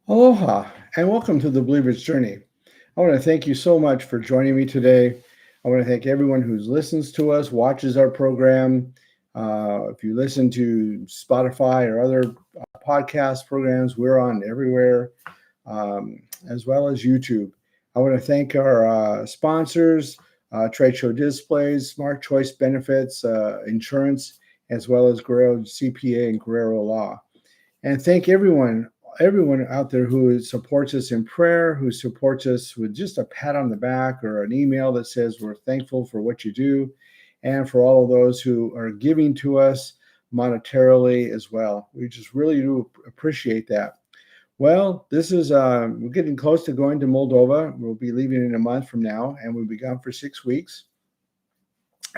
Aloha, and welcome to the Believer's Journey. I want to thank you so much for joining me today. I want to thank everyone who listens to us, watches our program. If you listen to Spotify or other podcast programs, we're on everywhere, as well as YouTube. I want to thank our sponsors, Trade Show Displays, Smart Choice Benefits, Insurance, as well as Guerrero CPA and Guerrero Law. And thank everyone out there who supports us in prayer, who supports us with just a pat on the back or an email that says we're thankful for what you do, and for all of those who are giving to us monetarily as well. We just really do appreciate that. Well, this is we're getting close to going to Moldova. We'll be leaving in a month from now, and we'll be gone for 6 weeks.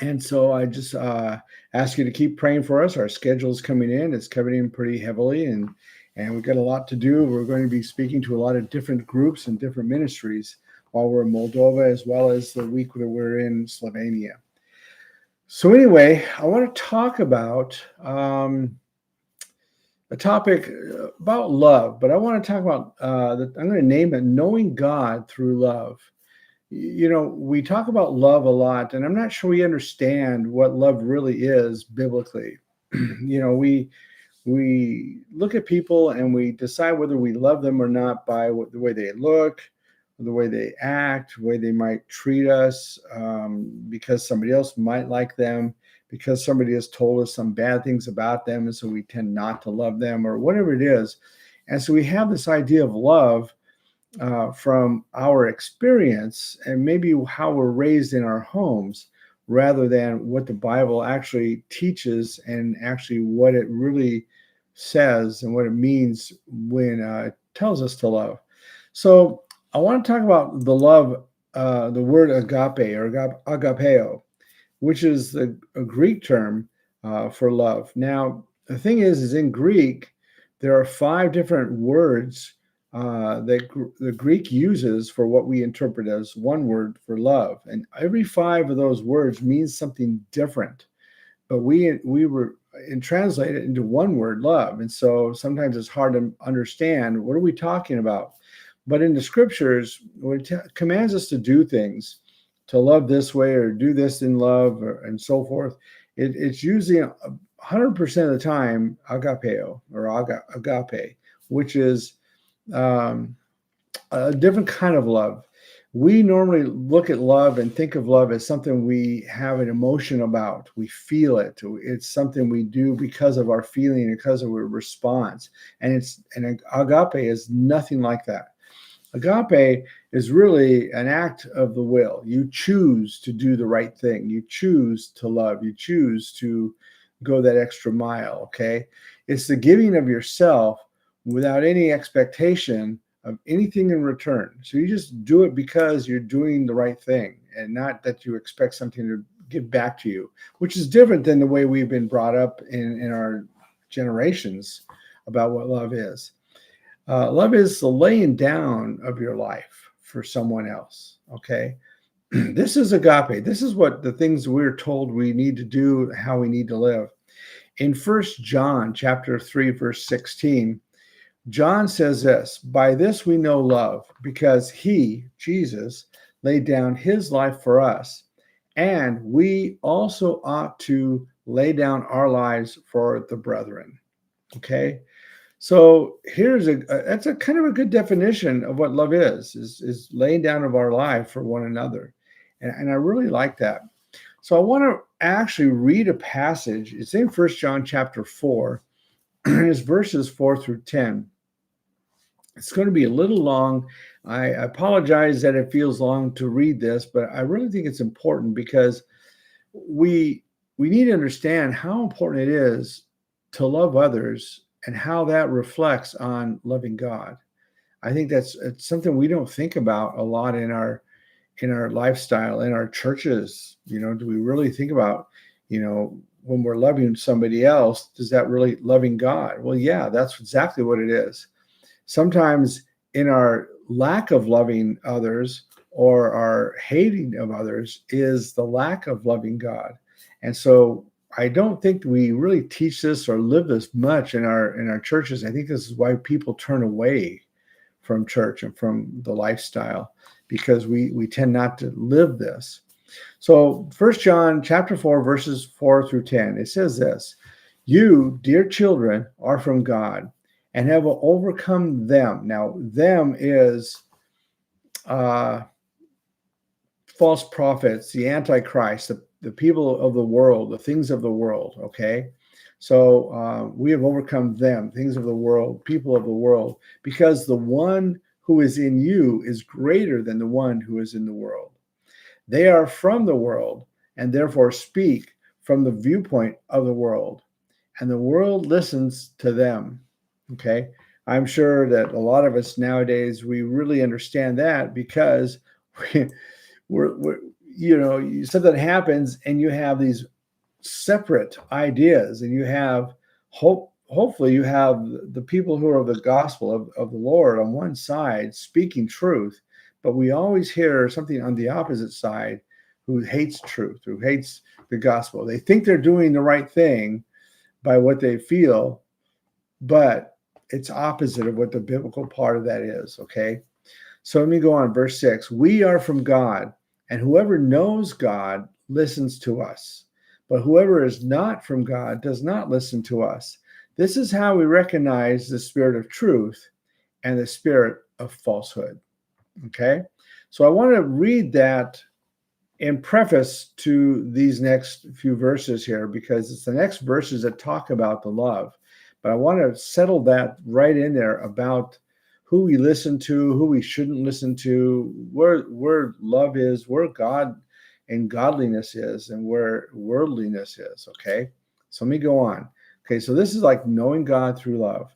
And so I just ask you to keep praying for us. Our schedule's coming in; it's coming in pretty heavily, and we've got a lot to do. We're going to be speaking to a lot of different groups and different ministries while we're in Moldova, as well as the week that we're in Slovenia. So anyway, I want to talk about a topic about love, but I want to talk about I'm going to name it "Knowing God Through Love." We talk about love a lot, and I'm not sure we understand what love really is biblically. We look at people and we decide whether we love them or not by the way they look, the way they act, the way they might treat us, because somebody else might like them, because somebody has told us some bad things about them, and so we tend not to love them, or whatever it is. And so we have this idea of love from our experience and maybe how we're raised in our homes, rather than what the Bible actually teaches and actually what it really says and what it means when it tells us to love. So I want to talk about the love, the word agape or agapeo, which is a Greek term for love. Now, the thing is in Greek, there are 5 different words that the Greek uses for what we interpret as one word for love, and every 5 of those words means something different. But we were and translate it into one word, love, and so sometimes it's hard to understand what are we talking about. But in the scriptures, when it commands us to do things, to love this way or do this in love, and so forth, it's usually 100% of the time agapeo or agape, which is a different kind of love. We normally look at love and think of love as something we have an emotion about. We feel it. It's something we do because of our feeling, because of our response. And agape is nothing like that. Agape is really an act of the will. You choose to do the right thing. You choose to love. You choose to go that extra mile. Okay. It's the giving of yourself without any expectation of anything in return. So you just do it because you're doing the right thing, and not that you expect something to give back to you, which is different than the way we've been brought up in our generations about what love is. Love is the laying down of your life for someone else. Okay. This is agape. This is what the things we're told we need to do, how we need to live. In 1 John chapter 3, verse 16, John says this: by this we know love, because he, Jesus, laid down his life for us, and we also ought to lay down our lives for the brethren. Okay. So that's a kind of a good definition of what love is laying down of our life for one another. And I really like that. So I want to actually read a passage. It's in 1 John chapter 4, and it's verses 4 through 10. It's going to be a little long. I apologize that it feels long to read this, but I really think it's important because we need to understand how important it is to love others and how that reflects on loving God. I think it's something we don't think about a lot in our lifestyle, in our churches. Do we really think about, when we're loving somebody else, does that really loving God? Well, yeah, that's exactly what it is. Sometimes in our lack of loving others or our hating of others is the lack of loving God. And so I don't think we really teach this or live this much in our churches. I think this is why people turn away from church and from the lifestyle, because we tend not to live this. So 1 John chapter 4, verses 4 through 10, it says this: "You, dear children, are from God and have overcome them." Now, them is false prophets, the Antichrist, the people of the world, the things of the world, okay? So we have overcome them, things of the world, people of the world, because the one who is in you is greater than the one who is in the world. They are from the world and therefore speak from the viewpoint of the world, and the world listens to them, okay? I'm sure that a lot of us nowadays, we really understand that, because we're something happens and you have these separate ideas, and you have hopefully you have the people who are the gospel of the Lord on one side speaking truth, but we always hear something on the opposite side who hates truth, who hates the gospel. They think they're doing the right thing by what they feel, but it's opposite of what the biblical part of that is, okay? So let me go on, verse 6. "We are from God, and whoever knows God listens to us. But whoever is not from God does not listen to us. This is how we recognize the spirit of truth and the spirit of falsehood." Okay? So I want to read that in preface to these next few verses here, because it's the next verses that talk about the love. But I want to settle that right in there about who we listen to, who we shouldn't listen to, where love is, where God and godliness is, and where worldliness is. Okay, so let me go on. Okay, so this is like knowing God through love.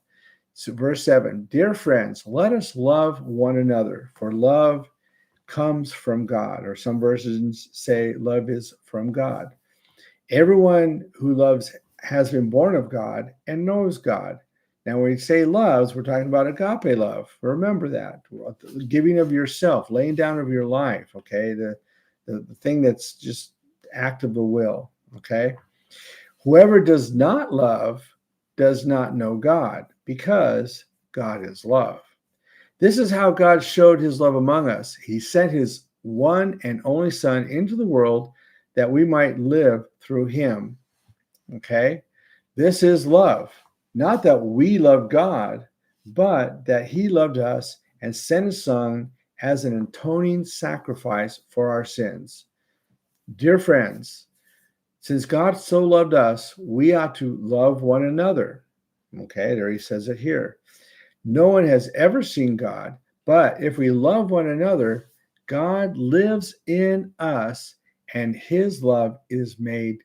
So verse 7, "Dear friends, let us love one another, for love comes from God." Or some versions say love is from God. "Everyone who loves has been born of God and knows God." Now, when we say loves, we're talking about agape love. Remember that. The giving of yourself, laying down of your life, okay? The thing that's just act of the will, okay? "Whoever does not love does not know God, because God is love. This is how God showed his love among us. He sent his one and only Son into the world that we might live through him." Okay? This is love. Not that we love God, but that he loved us and sent his Son as an atoning sacrifice for our sins. Dear friends, since God so loved us, we ought to love one another. Okay, there he says it here. "No one has ever seen God, but if we love one another, God lives in us, and his love is made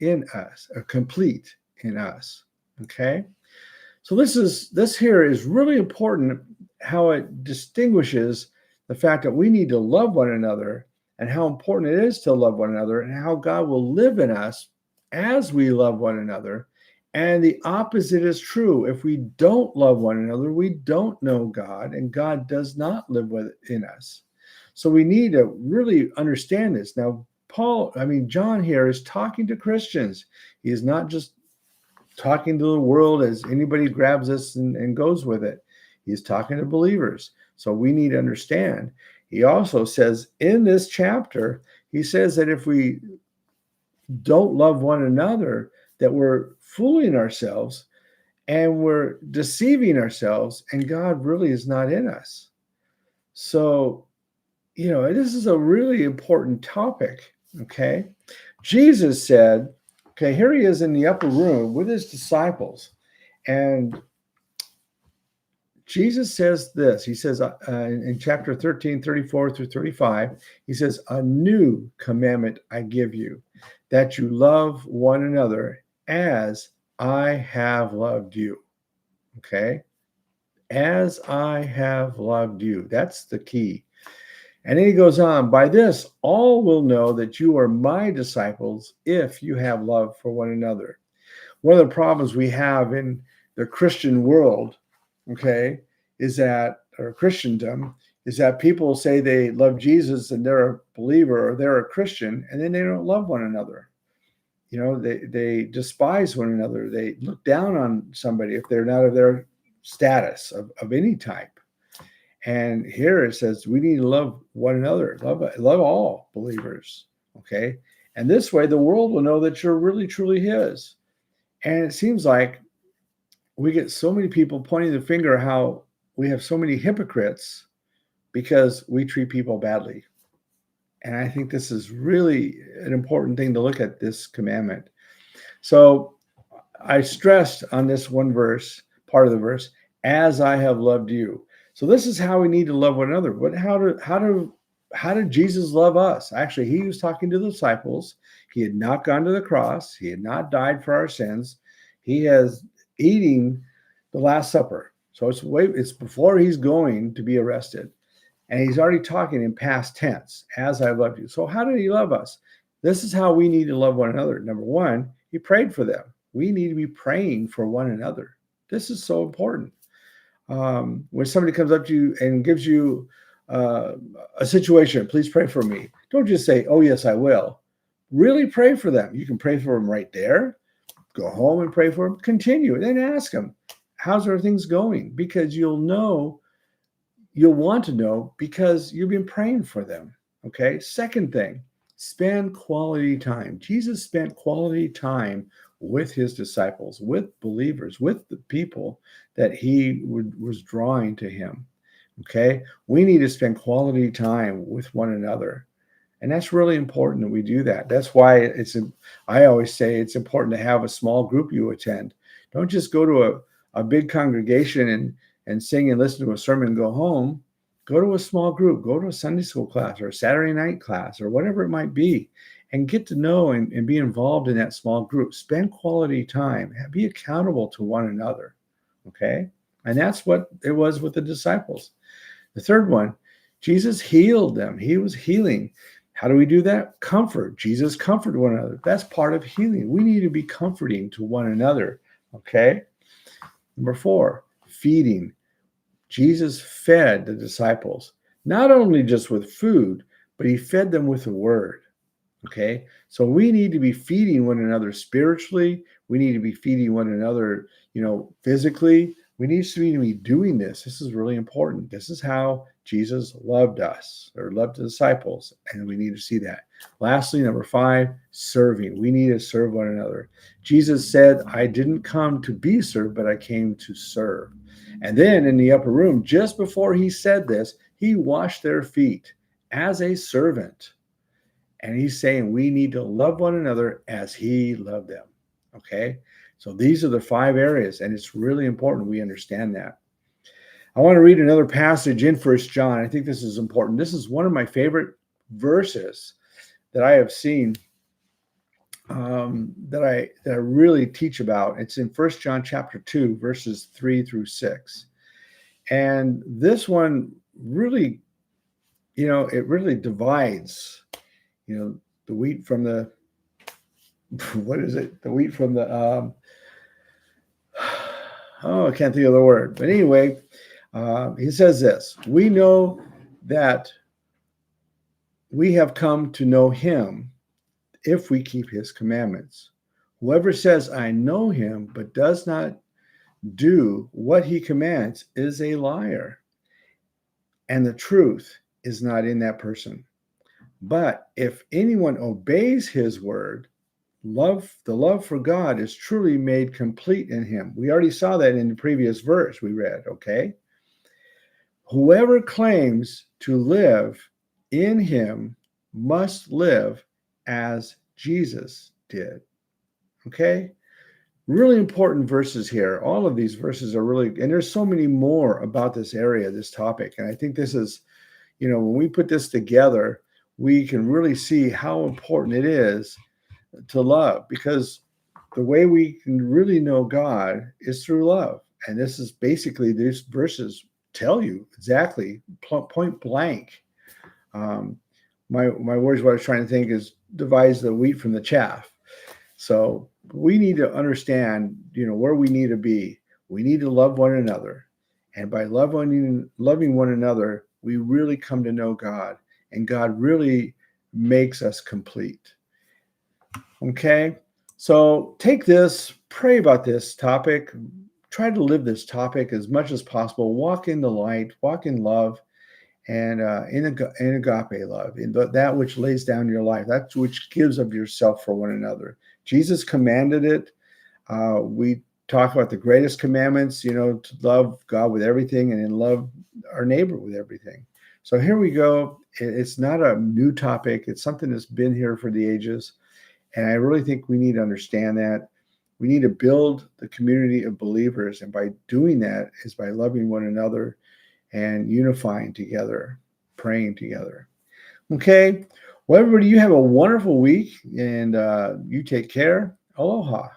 in us, or complete in us." Okay? So this here is really important, how it distinguishes the fact that we need to love one another, and how important it is to love one another, and how God will live in us as we love one another. And the opposite is true. If we don't love one another, we don't know God, and God does not live within us. So we need to really understand this. Now, John here is talking to Christians. He is not just talking to the world as anybody grabs this and goes with it. He's talking to believers. So we need to understand. He also says in this chapter, he says that if we don't love one another, that we're fooling ourselves and we're deceiving ourselves, and God really is not in us. So, this is a really important topic, okay? Jesus said, okay, here he is in the upper room with his disciples, and Jesus says this. He says in chapter 13, 34 through 35, he says, "A new commandment I give you, that you love one another as I have loved you." Okay? As I have loved you. That's the key. And then he goes on, "By this, all will know that you are my disciples if you have love for one another." One of the problems we have in the Christian world, okay, or Christendom, is that people say they love Jesus and they're a believer or they're a Christian, and then they don't love one another. They despise one another. They look down on somebody if they're not of their status of any type. And here it says we need to love one another, love all believers. Okay. And this way the world will know that you're really truly his. And it seems like we get so many people pointing the finger how we have so many hypocrites because we treat people badly. And I think this is really an important thing to look at, this commandment. So I stressed on this one verse, part of the verse, as I have loved you. So this is how we need to love one another. But how did Jesus love us? Actually, he was talking to the disciples. He had not gone to the cross. He had not died for our sins. He has eating the Last Supper. So it's before he's going to be arrested. And he's already talking in past tense, as I loved you. So how did he love us? This is how we need to love one another. Number one, he prayed for them. We need to be praying for one another. This is so important. When somebody comes up to you and gives you a situation, please pray for me. Don't just say, oh, yes, I will. Really pray for them. You can pray for them right there. Go home and pray for them. Continue. And then ask them, how's our things going? Because you'll want to know because you've been praying for them. Okay. Second thing, spend quality time. Jesus spent quality time with his disciples, with believers, with the people that he was drawing to him. Okay. We need to spend quality time with one another. And that's really important that we do that. That's why I always say it's important to have a small group you attend. Don't just go to a big congregation and sing and listen to a sermon and go home. Go to a small group, go to a Sunday school class or a Saturday night class or whatever it might be, and get to know and be involved in that small group. Spend quality time, be accountable to one another. Okay. And that's what it was with the disciples. The third one, Jesus healed them. He was healing. How do we do that? Comfort. Jesus comforted one another. That's part of healing. We need to be comforting to one another. Okay. Number 4, feeding. Jesus fed the disciples, not only just with food, but he fed them with the word. Okay. So we need to be feeding one another spiritually. We need to be feeding one another, physically. We need to be doing this. This is really important. This is how Jesus loved us or loved the disciples. And we need to see that. Lastly, number 5, serving. We need to serve one another. Jesus said, I didn't come to be served, but I came to serve. And then in the upper room, just before he said this, he washed their feet as a servant. And he's saying we need to love one another as he loved them. Okay. So these are the 5 areas, and it's really important we understand that. I want to read another passage in 1 John. I think this is important. This is one of my favorite verses that I have seen that I really teach about. It's in 1 John chapter 2, verses 3 through 6. And this one really, it really divides, the wheat from the, what is it? The wheat from the, I can't think of the word. But anyway, he says this, we know that we have come to know him if we keep his commandments. Whoever says, I know him, but does not do what he commands is a liar, and the truth is not in that person. But if anyone obeys his word, the love for God is truly made complete in him. We already saw that in the previous verse we read, okay? Whoever claims to live in him must live as Jesus did. Okay? Really important verses here. All of these verses are really, and there's so many more about this area, this topic. And I think this is, when we put this together, we can really see how important it is to love, because the way we can really know God is through love. And this is basically, these verses tell you exactly, point blank. My words, what I was trying to think is divides the wheat from the chaff. So we need to understand, where we need to be. We need to love one another. And by loving one another, we really come to know God. And God really makes us complete. Okay? So take this, pray about this topic, try to live this topic as much as possible. Walk in the light, walk in love, and in agape love, in that which lays down your life, that which gives of yourself for one another. Jesus commanded it. We talk about the greatest commandments, to love God with everything and then love our neighbor with everything. So here we go. It's not a new topic. It's something that's been here for the ages. And I really think we need to understand that. We need to build the community of believers. And by doing that is by loving one another and unifying together, praying together. Okay. Well, everybody, you have a wonderful week and you take care. Aloha.